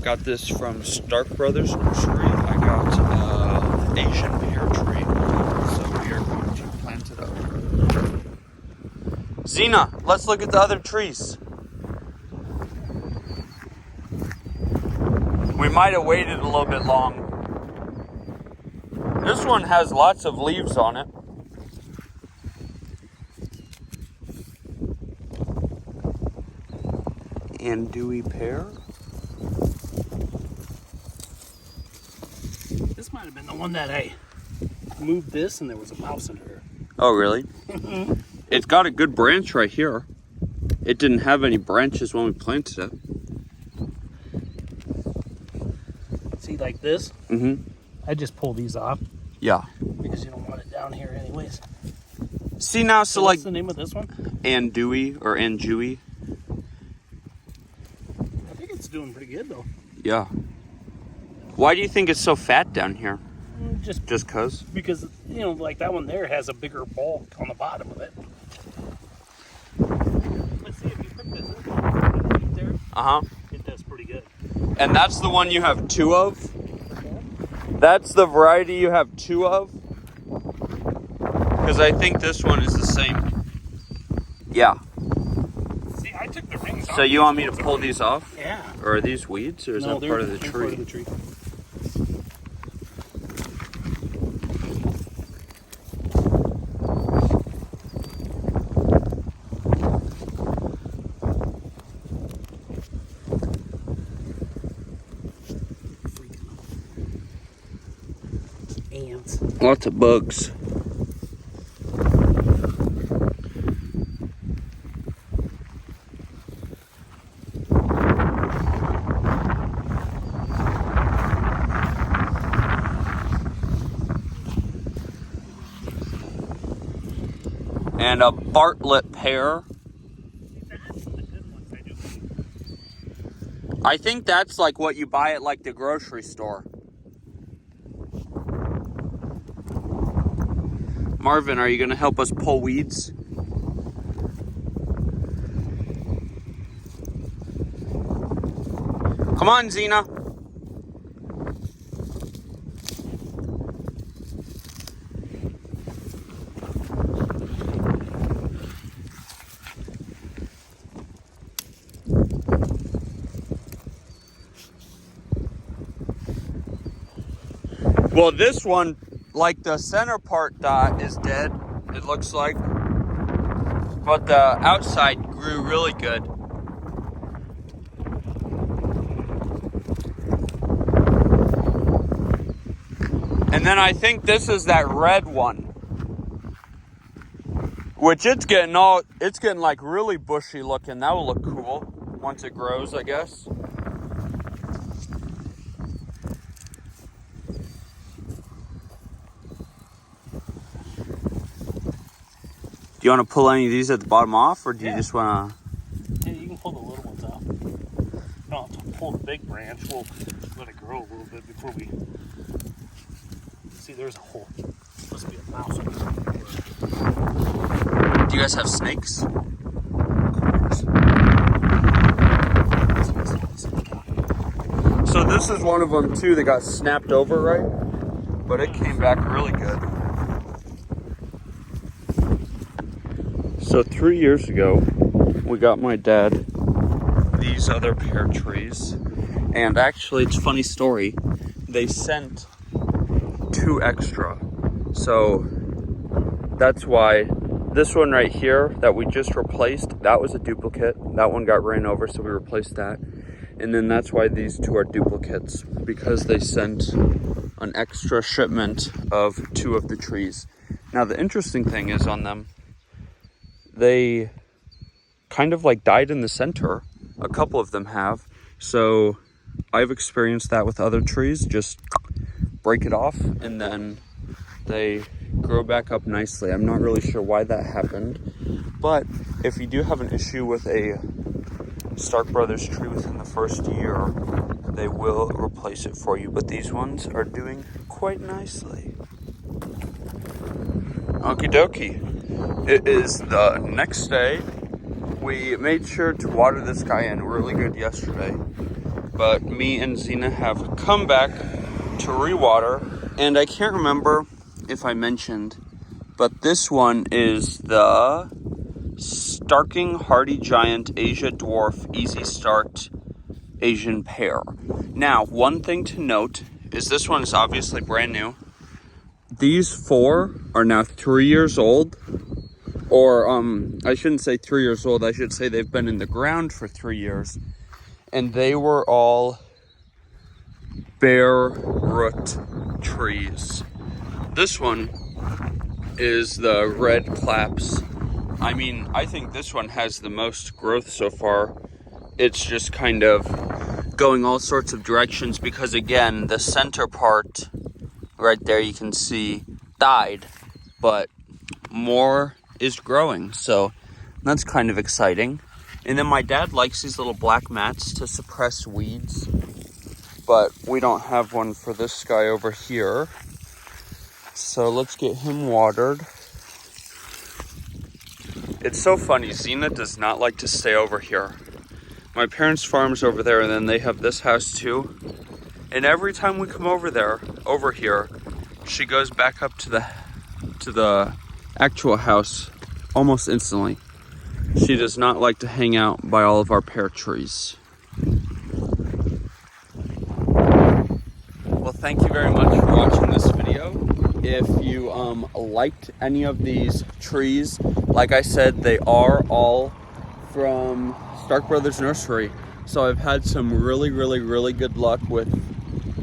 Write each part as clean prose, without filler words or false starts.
got this from StarkBros nursery. I got Asian pear tree, so we are going to plant it up. Zena, let's look at the other trees. We might have waited a little bit long. This one has lots of leaves on it. And dewy pear. This might have been the one that I moved this and there was a mouse in her. Oh, really? It's got a good branch right here. It didn't have any branches when we planted it. See, like this? Mm-hmm. I just pull these off. Yeah. Because you don't want it down here anyways. See now, so like... What's the name of this one? Andewey or Anjui. I think it's doing pretty good though. Yeah. Why do you think it's so fat down here? Just cause? Because, you know, like that one there has a bigger bulk on the bottom of it. Let's see if you put this right there. Uh-huh. It does pretty good. And that's the one you have two of? That's the variety you have two of? Because I think this one is the same. Yeah. See, I took the rings off. So you want me to pull these off? Yeah. Or are these weeds, or is that part of the tree? Part of the tree. Ants. Lots of bugs. And a Bartlett pear. I think that's like what you buy at like the grocery store. Marvin, are you going to help us pull weeds? Come on, Zena. Well, this one, like the center part dot is dead, it looks like. But the outside grew really good. And then I think this is that red one. Which it's getting like really bushy looking. That will look cool once it grows, I guess. Do you want to pull any of these at the bottom off, or do you just want to? Yeah, you can pull the little ones off. You don't have to pull the big branch. We'll let it grow a little bit before we... See, there's a hole. Must be a mouse. Do you guys have snakes? Of course. So this is one of them too that got snapped over, right? But it came back really good. So 3 years ago, we got my dad these other pear trees. And actually, it's a funny story. They sent 2 extra. So that's why this one right here that we just replaced, that was a duplicate. That one got ran over, so we replaced that. And then that's why these 2 are duplicates, because they sent an extra shipment of 2 of the trees. Now the interesting thing is on them, they kind of like died in the center. A couple of them have. So I've experienced that with other trees. Just break it off and then they grow back up nicely. I'm not really sure why that happened. But if you do have an issue with a StarkBros tree within the first year, they will replace it for you. But these ones are doing quite nicely. Okie dokie. It is the next day. We made sure to water this guy in really good yesterday. but me and Zena have come back to rewater, and I can't remember if I mentioned, but this one is the Starking Hardy Giant Asia Dwarf Easy Start Asian Pear. Now, one thing to note is this one is obviously brand new. These 4 are now 3 years old, or I shouldn't say 3 years old, I should say they've been in the ground for 3 years, and they were all bare root trees. This one is the red claps. I mean, I think this one has the most growth so far. It's just kind of going all sorts of directions because, again, the center part right there you can see died, but more is growing, so that's kind of exciting. And then my dad likes these little black mats to suppress weeds, but we don't have one for this guy over here. So let's get him watered. It's so funny, Zena does not like to stay over here. My parents' farm's over there, and then they have this house too. And every time we come over here, she goes back up to the actual house almost instantly. She does not like to hang out by all of our pear trees. Well, thank you very much for watching this video. If you liked any of these trees, like I said, they are all from StarkBros Nursery. So I've had some really good luck with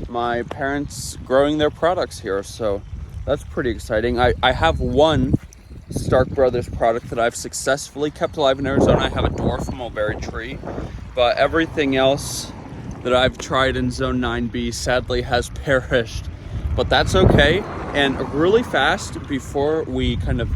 my parents growing their products here. So that's pretty exciting. I have one StarkBros product that I've successfully kept alive in Arizona. I have a dwarf mulberry tree, but everything else that I've tried in Zone 9B sadly has perished. But that's okay. And really fast, before we kind of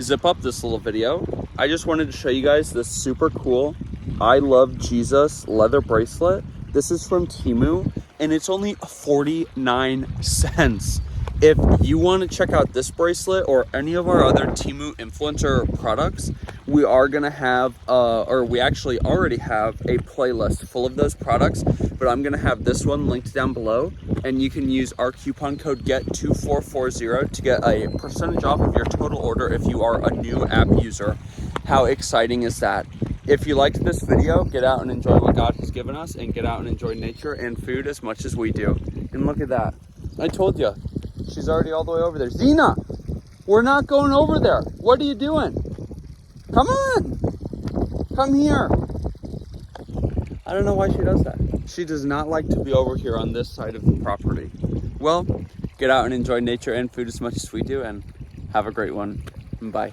zip up this little video, I just wanted to show you guys this super cool I Love Jesus leather bracelet. This is from Temu, and it's only 49 cents. If you want to check out this bracelet or any of our other Temu influencer products, we are going to have, or we actually already have a playlist full of those products, but I'm going to have this one linked down below, and you can use our coupon code GET2440 to get a percentage off of your total order if you are a new app user. How exciting is that? If you liked this video, get out and enjoy what God has given us, and get out and enjoy nature and food as much as we do. And look at that. I told you. She's already all the way over there. Zena, we're not going over there. What are you doing? Come on. Come here. I don't know why she does that. She does not like to be over here on this side of the property. Well, get out and enjoy nature and food as much as we do, and have a great one. Bye.